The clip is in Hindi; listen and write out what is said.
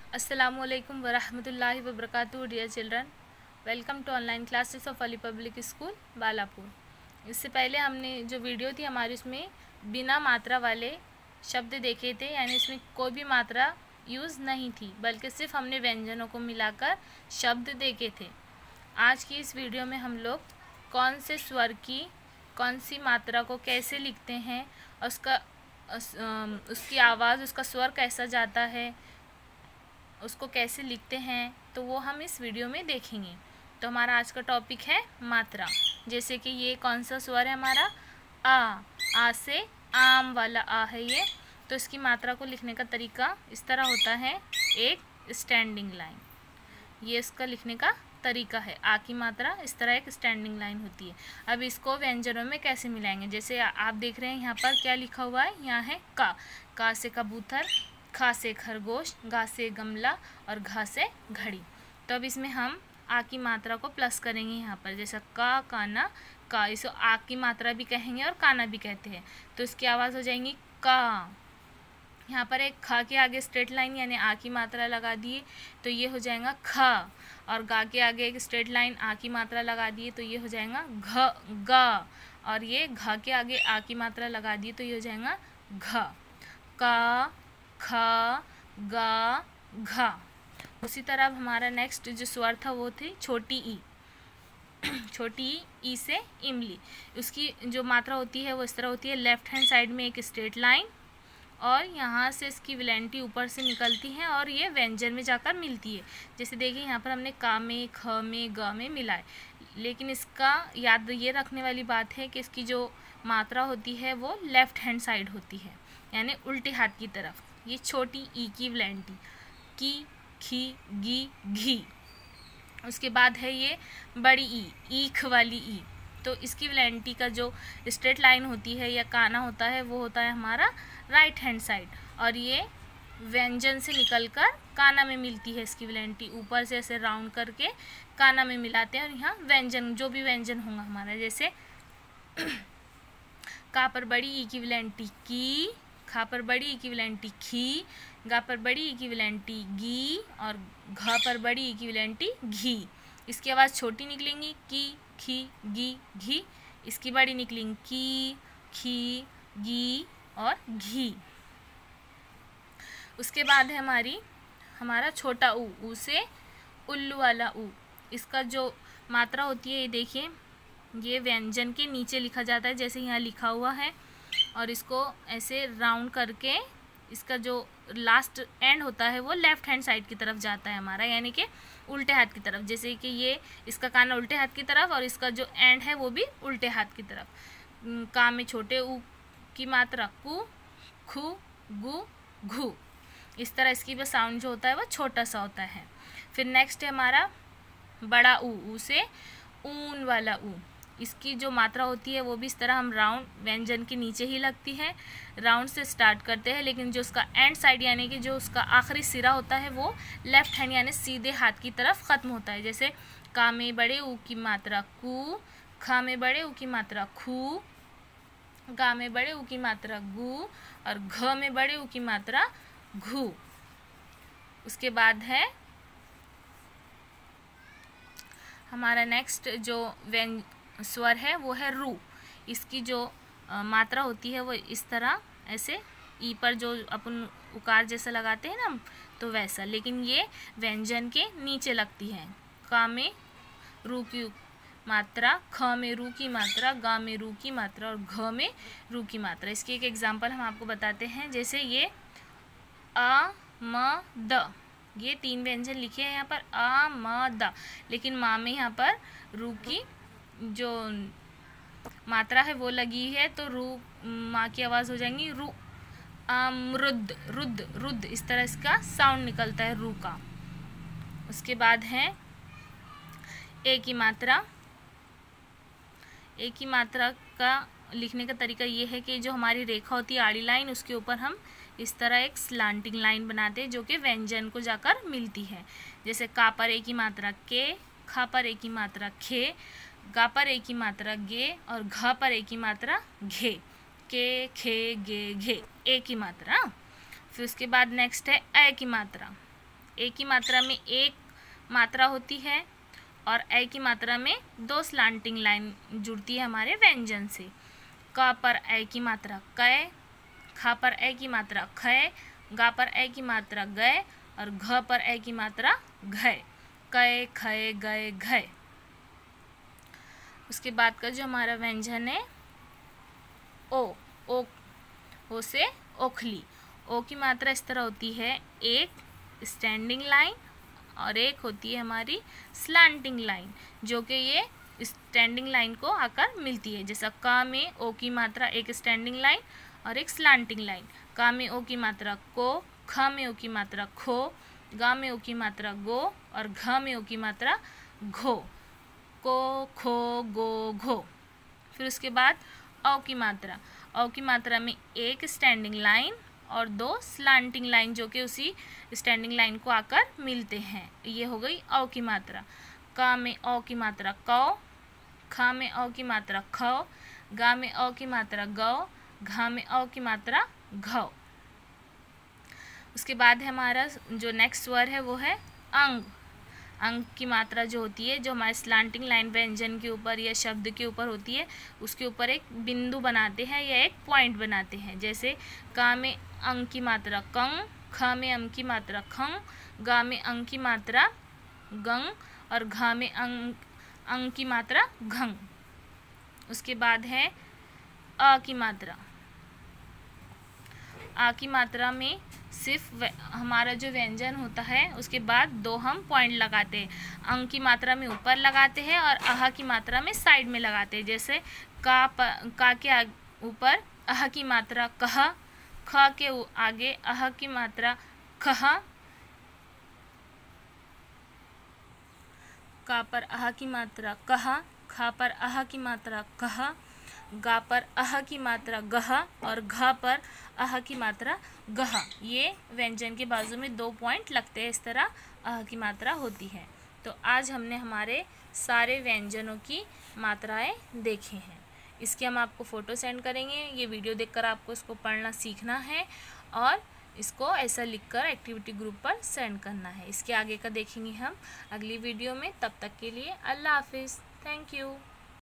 अस्सलामुअलैकुम वरहमतुल्लाहि वबरकातुहू। Dear children, welcome to online classes of Ali public school Balapur. इससे पहले हमने जो वीडियो थी हमारी, उसमें बिना मात्रा वाले शब्द देखे थे, यानी इसमें कोई भी मात्रा यूज़ नहीं थी, बल्कि सिर्फ हमने व्यंजनों को मिलाकर शब्द देखे थे। आज की इस वीडियो में हम लोग कौन से स्वर की कौन सी मात्रा को कैसे लिखते हैं और उसकी आवाज़, उसका स्वर कैसा जाता है, उसको कैसे लिखते हैं, तो वो हम इस वीडियो में देखेंगे। तो हमारा आज का टॉपिक है मात्रा। जैसे कि ये कौन सा स्वर है हमारा, आ से आम वाला आ है ये। तो इसकी मात्रा को लिखने का तरीका इस तरह होता है, एक स्टैंडिंग लाइन, ये इसका लिखने का तरीका है। आ की मात्रा इस तरह एक स्टैंडिंग लाइन होती है। अब इसको व्यंजनों में कैसे मिलाएंगे, जैसे आप देख रहे हैं यहाँ पर क्या लिखा हुआ है, यहाँ है का से कबूतर, खा से खरगोश, गा से गमला और घा से घड़ी। तो अब इसमें हम आ की मात्रा को प्लस करेंगे यहाँ पर, जैसा का, काना, का। इसको आ की मात्रा भी कहेंगे और काना भी कहते हैं। तो इसकी आवाज़ हो जाएंगी का। यहाँ पर एक खा के आगे स्ट्रेट लाइन यानी आ की मात्रा लगा दिए तो ये हो जाएगा ख, और गा के आगे एक स्ट्रेट लाइन आ की मात्रा लगा दिए तो ये हो जाएगा घ, गा। और ये घ के आगे आ की मात्रा लगा दिए तो ये हो जाएगा घ, का, ख, गा, घा। उसी तरह अब हमारा नेक्स्ट जो स्वर था वो थी छोटी ई। छोटी ई से इमली। उसकी जो मात्रा होती है वो इस तरह होती है, लेफ्ट हैंड साइड में एक स्ट्रेट लाइन और यहाँ से इसकी विलेंटी ऊपर से निकलती है और ये व्यंजन में जाकर मिलती है। जैसे देखिए यहाँ पर हमने का में, ख में, ग में मिलाए, लेकिन इसका याद ये रखने वाली बात है कि इसकी जो मात्रा होती है वो लेफ्ट हैंड साइड होती है, यानी उल्टे हाथ की तरफ। ये छोटी ई की विलेंटी, की, खी, गी, घी। उसके बाद है ये बड़ी ई, ईख वाली ई। तो इसकी विलेंटी का जो स्ट्रेट लाइन होती है या काना होता है वो होता है हमारा राइट हैंड साइड, और ये व्यंजन से निकलकर काना में मिलती है। इसकी विलेंटी ऊपर से ऐसे राउंड करके काना में मिलाते हैं और यहाँ व्यंजन, जो भी व्यंजन होगा हमारा, जैसे का पर बड़ी ई की विलेंटी की, खा पर बड़ी ई की विलेंटी खी, गा पर बड़ी ई की विलेंटी गी और घ पर बड़ी ई की विलेंटी घी। इसकी आवाज़ छोटी निकलेंगी की, खी, गी, घी। इसकी बड़ी निकलेंगी की, खी, गी और घी। उसके बाद है हमारा छोटा ऊ से उल्लू वाला ऊ। इसका जो मात्रा होती है ये देखिए, ये व्यंजन के नीचे लिखा जाता है जैसे यहाँ लिखा हुआ है, और इसको ऐसे राउंड करके इसका जो लास्ट एंड होता है वो लेफ्ट हैंड साइड की तरफ जाता है हमारा, यानी कि उल्टे हाथ की तरफ। जैसे कि ये इसका काना उल्टे हाथ की तरफ और इसका जो एंड है वो भी उल्टे हाथ की तरफ। का में छोटे ऊ की मात्रा कु, खु, गु, घु। इस तरह इसकी भी साउंड जो होता है वो छोटा सा होता है। फिर नेक्स्ट है हमारा बड़ा ऊ से ऊन वाला ऊ। इसकी जो मात्रा होती है वो भी इस तरह हम राउंड व्यंजन के नीचे ही लगती है, राउंड से स्टार्ट करते हैं, लेकिन जो उसका एंड साइड यानी कि जो उसका आखिरी सिरा होता है वो लेफ्ट हैंड यानी सीधे हाथ की तरफ ख़त्म होता है। जैसे का में बड़े ऊ की मात्रा कु, खा में बड़े ऊ की मात्रा खू, गा में बड़े ऊ की मात्रा गु और घ में बड़े ऊ की मात्रा घू। उसके बाद है हमारा नेक्स्ट जो स्वर है वो है रू। इसकी जो मात्रा होती है वो इस तरह ऐसे ई पर जो अपन उकार जैसा लगाते हैं ना, तो वैसा, लेकिन ये व्यंजन के नीचे लगती है। का में रू की मात्रा, ख में रू की मात्रा, गा में रू की मात्रा और घ में रू की मात्रा। इसकी एक एग्जांपल हम आपको बताते हैं। जैसे ये अ, म, द, ये तीन व्यंजन लिखे हैं यहाँ पर आ, म, द, लेकिन माँ में यहाँ पर रू की जो मात्रा है वो लगी है, तो रू माँ की आवाज़ हो जाएंगी रू। अमरुद, रुद, रुद, इस तरह इसका साउंड निकलता है रू का। उसके बाद है ए की मात्रा। ए की मात्रा का लिखने का तरीका ये है कि जो हमारी रेखा होती है आड़ी लाइन, उसके ऊपर हम इस तरह एक स्लांटिंग लाइन बनाते हैं जो कि व्यंजन को जाकर मिलती है। जैसे का पर ए की मात्रा के, खा पर ए की मात्रा खे, गा पर ए की मात्रा गे और घ पर ए की मात्रा घे, के, खे, गे, घे, ए की मात्रा। फिर उसके बाद नेक्स्ट है ए की मात्रा। ए की मात्रा में एक मात्रा होती है और ए की मात्रा में 2 स्लांटिंग लाइन जुड़ती है हमारे व्यंजन से। क पर ए की मात्रा कै, ख पर ए की मात्रा खै, गा पर ए की मात्रा गए और घ पर ए की मात्रा घै। कै खै गए घै। उसके बाद का जो हमारा व्यंजन है ओ से ओखली। ओ की मात्रा इस तरह होती है, एक स्टैंडिंग लाइन और एक होती है हमारी स्लांटिंग लाइन, जो कि ये स्टैंडिंग लाइन को आकर मिलती है। जैसा क में ओ की मात्रा एक स्टैंडिंग लाइन और एक स्लांटिंग लाइन। क में ओ की मात्रा को, ख में ओ की मात्रा खो, गा में ओ की मात्रा गो और घ में ओ की मात्रा घो। को, खो, गो, घो। फिर उसके बाद औ की मात्रा। औ की मात्रा में एक स्टैंडिंग लाइन और 2 स्लांटिंग लाइन, जो कि उसी स्टैंडिंग लाइन को आकर मिलते हैं। ये हो गई औ की मात्रा। क में औ की मात्रा कौ, ख में औ की मात्रा खौ, गा में औ की मात्रा गौ, घ में औ की मात्रा घौ। उसके बाद है हमारा जो नेक्स्ट स्वर है वो है अंग। अंग की मात्रा जो होती है, जो हमारे स्लांटिंग लाइन व्यंजन के ऊपर या शब्द के ऊपर होती है, उसके ऊपर एक बिंदु बनाते हैं या एक पॉइंट बनाते हैं। जैसे क में अंग की मात्रा कंग, ख में अंग की मात्रा खंग, गा में अंग की मात्रा गंग और घ में अंग की मात्रा घंग। उसके बाद है अ की मात्रा। आ की मात्रा में सिर्फ हमारा जो व्यंजन होता है उसके बाद 2 हम पॉइंट लगाते हैं। अंग की मात्रा में ऊपर लगाते हैं और अह की मात्रा में साइड में लगाते हैं। जैसे का के ऊपर अह की मात्रा कह, ख के आगे अह की मात्रा खह, का पर अह की मात्रा कह, ख पर अह की मात्रा कह, गा पर अह की मात्रा गह और घ पर अह की मात्रा गह। ये व्यंजन के बाजू में 2 पॉइंट लगते हैं। इस तरह अह की मात्रा होती है। तो आज हमने हमारे सारे व्यंजनों की मात्राएं देखी हैं। इसकी हम आपको फ़ोटो सेंड करेंगे। ये वीडियो देखकर आपको इसको पढ़ना सीखना है और इसको ऐसा लिखकर एक्टिविटी ग्रुप पर सेंड करना है। इसके आगे का देखेंगे हम अगली वीडियो में। तब तक के लिए अल्लाह हाफिज़। Thank you.